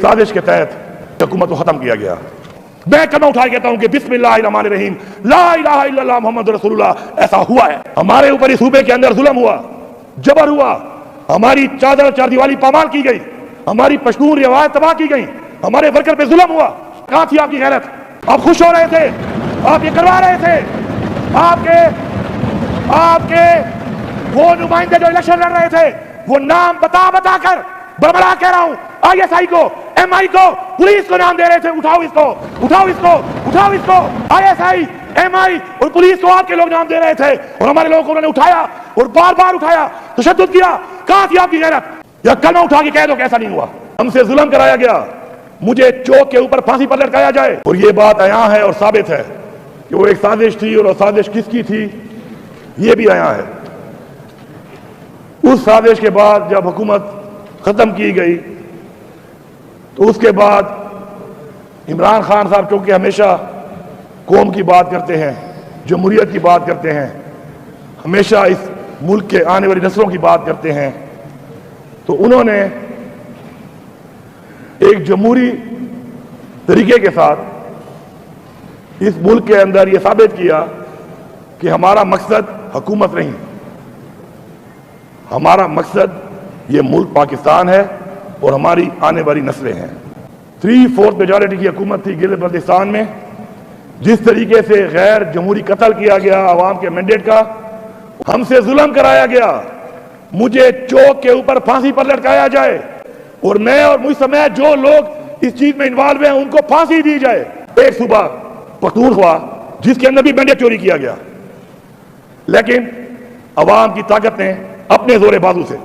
سازش کے تحت حکومت کو ختم کیا گیا۔ میں کلمہ اٹھا کے کہتا ہوں کہ بسم اللہ الرحمن الرحیم، لا الہ الا اللہ محمد رسول اللہ۔ ایسا ہوا ہے، ہمارے اوپر اس صوبے کے اندر ظلم ہوا، جبر ہوا، ہماری چادر چار دیوالی پامال کی گئی، ہماری پشتون روایت تباہ کی گئی، ہمارے ورکر پہ ظلم ہوا۔ کہاں تھی آپ کی غیرت؟ آپ خوش ہو رہے تھے، آپ یہ کروا رہے تھے، آپ کے وہ نمائندے جو الیکشن لڑ رہے تھے وہ نام بتا بتا کر بڑبڑا کہہ رہا ہوں، آئی ایس آئی کو، ایم آئی کو، پولیس کو نام دے رہے تھے، اٹھاؤ اس کو، اٹھاؤ اس کو، اٹھاؤ اس کو۔ آئی ایس آئی، ایم آئی اور پولیس کو آپ کے لوگ نام دے رہے تھے اور ہمارے لوگوں کو انہوں نے اٹھایا اور بار بار اٹھایا، تشدد کیا۔ کہاں تھی آپ کی غیرت؟ یا کلمہ اٹھا کے کہہ دو کہ ایسا نہیں ہوا، ہم سے ظلم کرایا گیا، مجھے چوک کے اوپر پھانسی پر لٹکایا جائے۔ اور یہ بات عیاں ہے اور ثابت ہے کہ وہ ایک سازش تھی، اور سازش کس کی تھی یہ بھی عیاں ہے۔ اس سازش کے بعد جب حکومت ختم کی گئی تو اس کے بعد عمران خان صاحب چونکہ ہمیشہ قوم کی بات کرتے ہیں، جمہوریت کی بات کرتے ہیں، ہمیشہ اس ملک کے آنے والی نسلوں کی بات کرتے ہیں، تو انہوں نے ایک جمہوری طریقے کے ساتھ اس ملک کے اندر یہ ثابت کیا کہ ہمارا مقصد حکومت نہیں، ہمارا مقصد یہ ملک پاکستان ہے اور ہماری آنے والی نسلیں ہیں۔ 3/4 میجارٹی کی حکومت تھی گلگت بلتستان میں۔ جس طریقے سے غیر جمہوری قتل کیا گیا عوام کے مینڈیٹ کا، ہم سے ظلم کرایا گیا، مجھے چوک کے اوپر پھانسی پر لٹکایا جائے اور میں اور مجھ سمیت جو لوگ اس چیز میں انوالو ہیں ان کو پھانسی دی جائے۔ ایک صوبہ پختونخوا جس کے اندر بھی مینڈیٹ چوری کیا گیا، لیکن عوام کی طاقت نے اپنے زور بازو سے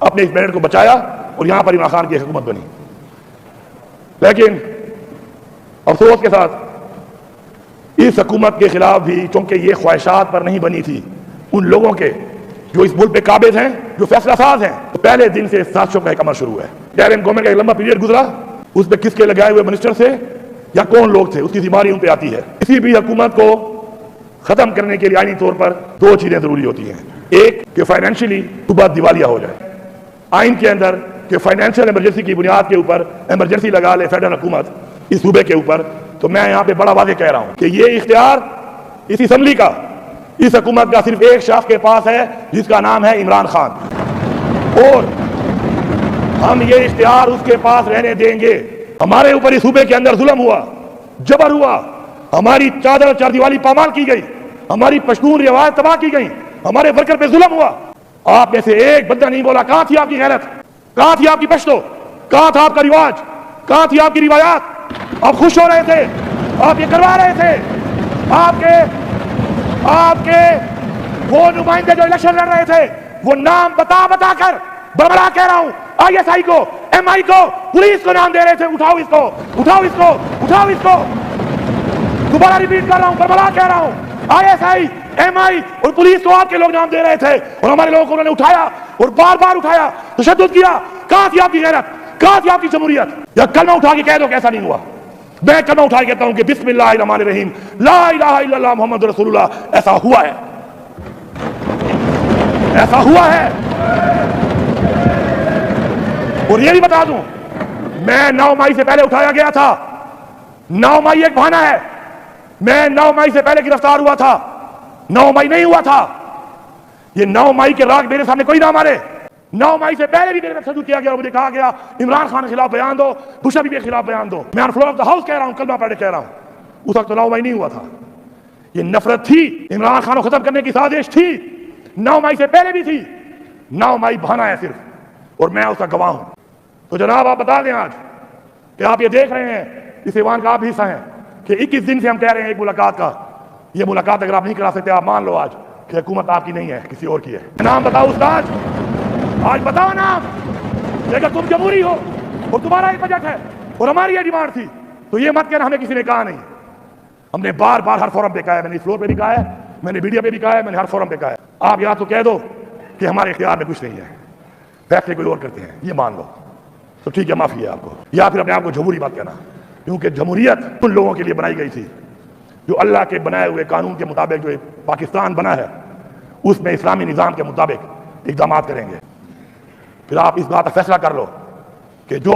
اپنے اس مینڈیٹ کو بچایا اور یہاں پر عمران خان کی حکومت بنی۔ لیکن افسوس کے ساتھ اس حکومت کے خلاف بھی، چونکہ یہ خواہشات پر نہیں بنی تھی ان لوگوں کے جو اس ملک پہ قابض ہیں، جو فیصلہ ساز ہیں، تو پہلے دن سے سازشوں کا ایک عمل شروع ہے۔ ٹیرم گورنمنٹ کا ایک لمبا پیریڈ گزرا، اس پہ کس کے لگائے ہوئے منسٹر سے یا کون لوگ تھے، اس کی ذمہ داری ان پہ آتی ہے۔ کسی بھی حکومت کو ختم کرنے کے لیے آئینی طور پر 2 چیزیں ضروری ہوتی ہیں، ایک کہ فائنینشلی صوبہ دیوالیہ ہو جائے، آئین کے اندر کہ فائنینشل ایمرجنسی کی بنیاد کے اوپر ایمرجنسی لگا لے فیڈرل حکومت اس صوبے کے اوپر۔ تو میں یہاں پہ بڑا واضح کہہ رہا ہوں کہ یہ اختیار اس اسمبلی کا، اس حکومت کا صرف ایک شخص کے پاس ہے جس کا نام ہے عمران خان، اور ہم یہ اختیار اس کے پاس رہنے دیں گے۔ ہمارے اوپر اس صوبے کے اندر ظلم ہوا، جبر ہوا، ہماری چادر چار دیوالی پامال کی گئی، ہماری پشتون روایت تباہ کی گئی، ہمارے ورکر پہ ظلم ہوا۔ آپ میں سے ایک بندہ نہیں بولا۔ کہاں تھی آپ کی غیرت؟ کہاں تھی آپ کی پشتو؟ کہاں تھا آپ کا رواج؟ کہاں تھی آپ کی روایات؟ آپ خوش ہو رہے تھے، آپ یہ کروا رہے تھے، آپ کے وہ نمائندے جو الیکشن لڑ رہے تھے وہ نام بتا بتا کر بڑبڑا کہہ رہا ہوں، آئی ایس آئی کو، ایم آئی کو، پولیس کو نام دے رہے تھے، اٹھاؤ اس کو، اٹھاؤ اس کو، اٹھاؤ اس کو۔ دوبارہ ریپیٹ کر رہا ہوں، بڑبڑا کہہ رہا ہوں، آئی ایس آئی، ایم آئی اور پولیس کو آپ کے لوگ نام دے رہے تھے اور ہمارے لوگوں کو انہوں نے اٹھایا اور بار بار اٹھایا، تشدد کیا۔ کہاں تھی آپ کی غیرت؟ کہاں تھی آپ کی جمہوریت؟ یا کلمہ اٹھا کے کہہ دو کہ ایسا نہیں ہوا۔ میں کلمہ اٹھا کے کہتا ہوں کہ بسم اللہ الرحمن الرحیم، لا الہ الا اللہ محمد رسول اللہ۔ ایسا ہوا ہے، ایسا ہوا ہے۔ اور یہ بھی بتا دوں، میں 9 مئی سے پہلے اٹھایا گیا تھا۔ 9 مئی ایک بہانہ ہے، میں 9 مئی سے پہلے گرفتار ہوا تھا، 9 مئی نہیں ہوا تھا۔ یہ 9 مئی کے راگ میرے سامنے کوئی نہ مارے۔ 9 مئی سے پہلے بھی میرے پر تشدد کیا گیا اور مجھے کہا گیا عمران خان کے خلاف بیان دو، بش ابھی کے خلاف بیان دو۔ میں on floor of the house کہہ رہا ہوں، کلمہ پڑھ کے کہہ رہا ہوں۔ اس وقت تو 9 مئی نہیں ہوا تھا۔ یہ نفرت تھی، عمران خان کو ختم کرنے کی سازش تھی، 9 مئی سے پہلے بھی تھی۔ 9 مئی بہانہ ہے صرف، اور میں اس کا گواہ ہوں۔ تو جناب آپ بتا دیں آج کہ آپ یہ دیکھ رہے ہیں، اس ایوان کا آپ بھی حصہ ہیں، کہ 21 دن سے ہم کہہ رہے ہیں ایک ملاقات کا۔ یہ ملاقات اگر آپ نہیں کرا سکتے، آپ مان لو آج کہ حکومت آپ کی نہیں ہے، کسی اور کی ہے۔ نام بتاؤ استاد، آج بتاؤ نام۔ اگر تم جمہوری ہو اور تمہارا ایک بجٹ ہے اور ہماری یہ ڈیمانڈ تھی تو یہ مت کہنا ہمیں کسی نے کہا نہیں۔ ہم نے بار بار ہر فورم پہ کہا ہے، میں نے اس فلور پہ بھی کہا ہے، میں نے میڈیا پہ بھی کہا ہے، میں نے ہر فورم پہ کہا ہے۔ آپ یا تو کہہ دو کہ ہمارے اختیار میں کچھ نہیں ہے، فیصلے کوئی اور کرتے ہیں، یہ مان لو تو ٹھیک ہے، معافی ہے آپ کو، یا پھر اپنے آپ کو جمہوری مت کہنا، کیونکہ جمہوریت ان لوگوں کے لیے بنائی گئی تھی جو اللہ کے بنائے ہوئے قانون کے مطابق جو پاکستان بنا ہے اس میں اسلامی نظام کے مطابق اقدامات کریں گے۔ پھر آپ اس بات کا فیصلہ کر لو کہ جو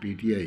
PTI